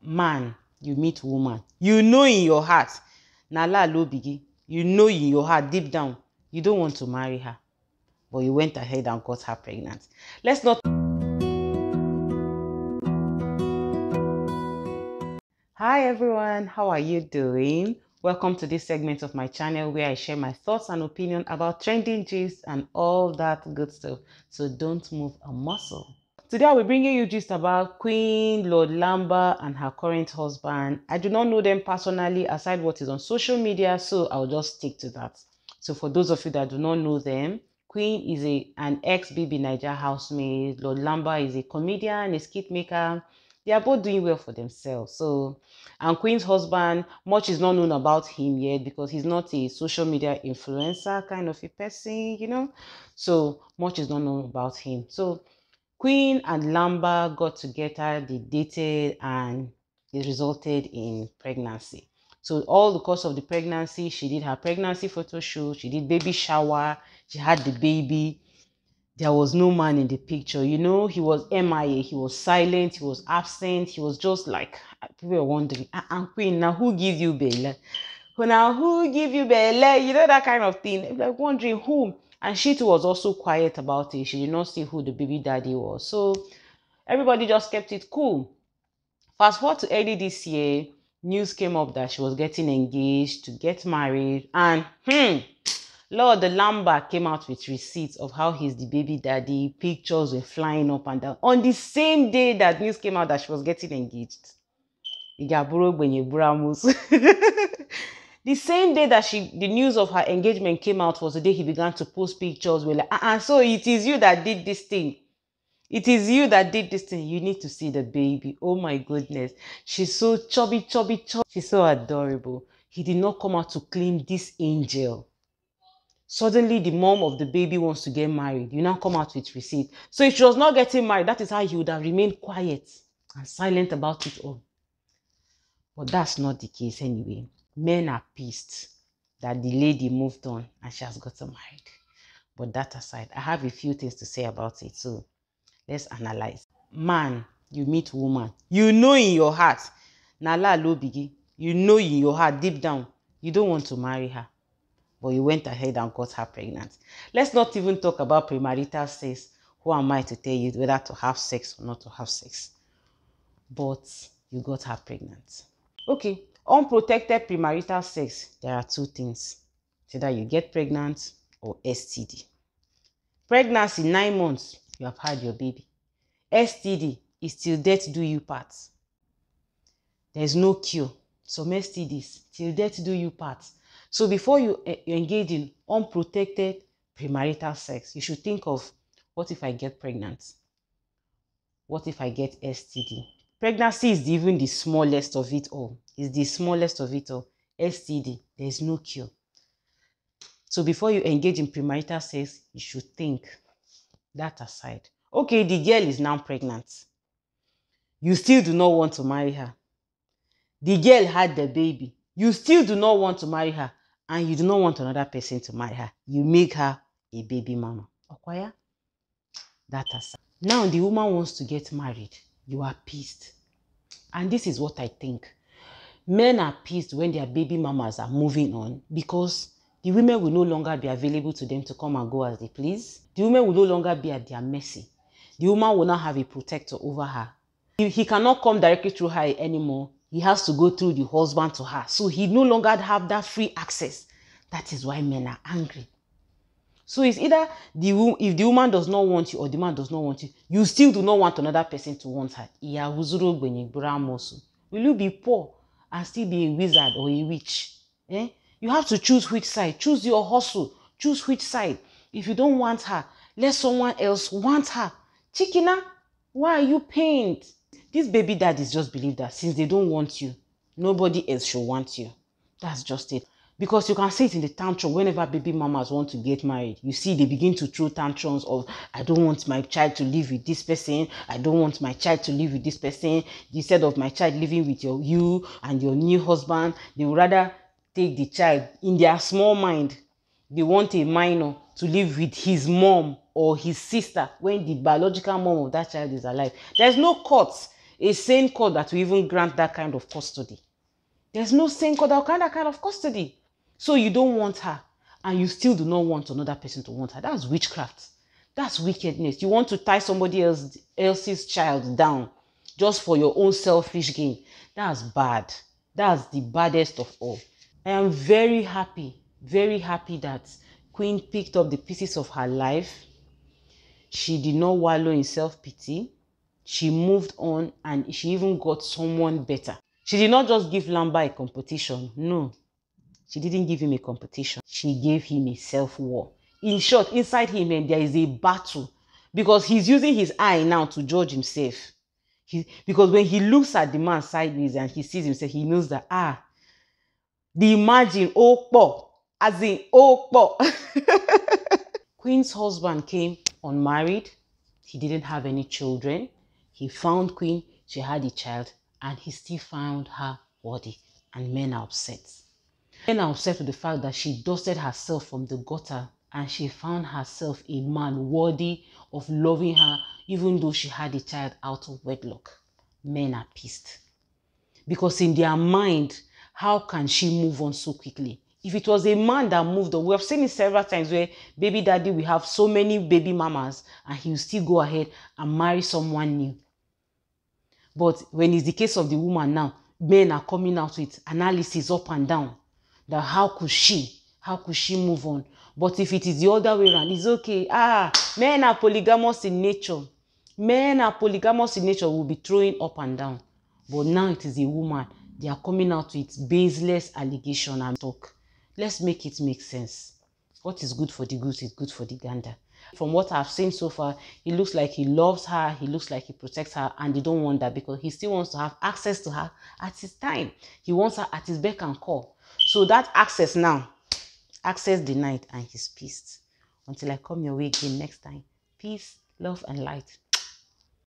Man, you meet woman, you know in your heart, na la lo bigi, you know in your heart deep down, you don't want to marry her, but you went ahead and got her pregnant. Let's not. Hi everyone, how are you doing? Welcome to this segment of my channel where I share my thoughts and opinion about trending gist and all that good stuff. So don't move a muscle. Today I'll be bringing you gist about Queen Lord Lamba and her current husband. I do not know them personally aside what is on social media, so I'll just stick to that. So for those of you that do not know them, Queen is an ex-BB Niger housemaid. Lord Lamba is a comedian, a skit maker. They are both doing well for themselves. And Queen's husband, much is not known about him yet because he's not a social media influencer kind of a person, you know. So much is not known about him. So Queen and Lamba got together, they dated, and it resulted in pregnancy. So all the course of the pregnancy, she did her pregnancy photo shoot, she did baby shower, she had the baby. There was no man in the picture. You know, he was MIA, he was silent, he was absent, he was just like, people were wondering, Queen, now who gives you belle? Now who give you belle? You know, that kind of thing. Like wondering who. And she too was also quiet about it. She did not see who the baby daddy was. So everybody just kept it cool. Fast forward to early this year, news came up that she was getting engaged to get married. And Lord, the Lamba came out with receipts of how he's the baby daddy. Pictures were flying up and down. On the same day that news came out that she was getting engaged. The same day that the news of her engagement came out was the day he began to post pictures. We're like, so it is you that did this thing. It is you that did this thing. You need to see the baby. Oh my goodness. She's so chubby, chubby, chubby. She's so adorable. He did not come out to claim this angel. Suddenly, the mom of the baby wants to get married. You now come out with receipt. So if she was not getting married, that is how he would have remained quiet and silent about it all. But that's not the case anyway. Men are pissed that the lady moved on and she has gotten married. But that aside, I have a few things to say about it. So let's analyze. Man, you meet woman. You know in your heart, na la lo bigi. You know in your heart, deep down, you don't want to marry her. But you went ahead and got her pregnant. Let's not even talk about premarital sex. Who am I to tell you whether to have sex or not to have sex? But you got her pregnant. Okay, unprotected premarital sex, there are two things. It's either you get pregnant or STD. Pregnancy, 9 months, you have had your baby. STD is till death do you part. There's no cure. Some STDs, till death do you part. So before you engage in unprotected premarital sex, you should think of, what if I get pregnant? What if I get STD? Pregnancy is even the smallest of it all. It's the smallest of it all. STD, there's no cure. So before you engage in premarital sex, you should think. That aside. Okay, the girl is now pregnant. You still do not want to marry her. The girl had the baby. You still do not want to marry her. And you do not want another person to marry her. You make her a baby mama. Okwaya? That aside. Now the woman wants to get married. You are pissed. And this is what I think. Men are pissed when their baby mamas are moving on because the women will no longer be available to them to come and go as they please. The women will no longer be at their mercy. The woman will not have a protector over her. He cannot come directly through her anymore. He has to go through the husband to her. So he no longer have that free access. That is why men are angry. So it's either if the woman does not want you or the man does not want you, you still do not want another person to want her. Will you be poor and still be a wizard or a witch? You have to choose which side. Choose your hustle. Choose which side. If you don't want her, let someone else want her. Chikina, why are you pained? This baby daddies just believe that since they don't want you, nobody else should want you. That's just it. Because you can see it in the tantrum whenever baby mamas want to get married. You see they begin to throw tantrums of, I don't want my child to live with this person. I don't want my child to live with this person. Instead of my child living with you and your new husband, they would rather take the child. In their small mind, they want a minor to live with his mom or his sister when the biological mom of that child is alive. There's no court. a sane court that will even grant that kind of custody. There's no sane court that will grant that kind of custody. So you don't want her, and you still do not want another person to want her. That's witchcraft. That's wickedness. You want to tie somebody else's child down just for your own selfish gain. That's bad. That's the baddest of all. I am very happy that Queen picked up the pieces of her life. She did not wallow in self-pity. She moved on, and she even got someone better. She did not just give Lamba a competition. No, she didn't give him a competition. She gave him a self-war. In short, inside him, there is a battle, because he's using his eye now to judge himself. Because when he looks at the man sideways and he sees himself, he knows that, the imagine, as in, Queen's husband came unmarried. He didn't have any children. He found Queen. She had a child, and he still found her worthy. And men are upset. Men are upset with the fact that she dusted herself from the gutter and she found herself a man worthy of loving her, even though she had a child out of wedlock. Men are pissed. Because in their mind, how can she move on so quickly? If it was a man that moved on, we have seen it several times where baby daddy will have so many baby mamas and he will still go ahead and marry someone new. But when it's the case of the woman now, men are coming out with analysis up and down that how could she move on? But if it is the other way around, it's okay. Men are polygamous in nature. Men are polygamous in nature, will be throwing up and down. But now it is a woman. They are coming out with baseless allegation and talk. Let's make it make sense. What is good for the goose is good for the gander. From what I've seen so far, he looks like he loves her, he looks like he protects her, and they don't want that because he still wants to have access to her at his time. He wants her at his beck and call. So that access now, access denied, and he's pissed. Until I come your way again next time. Peace, love, and light.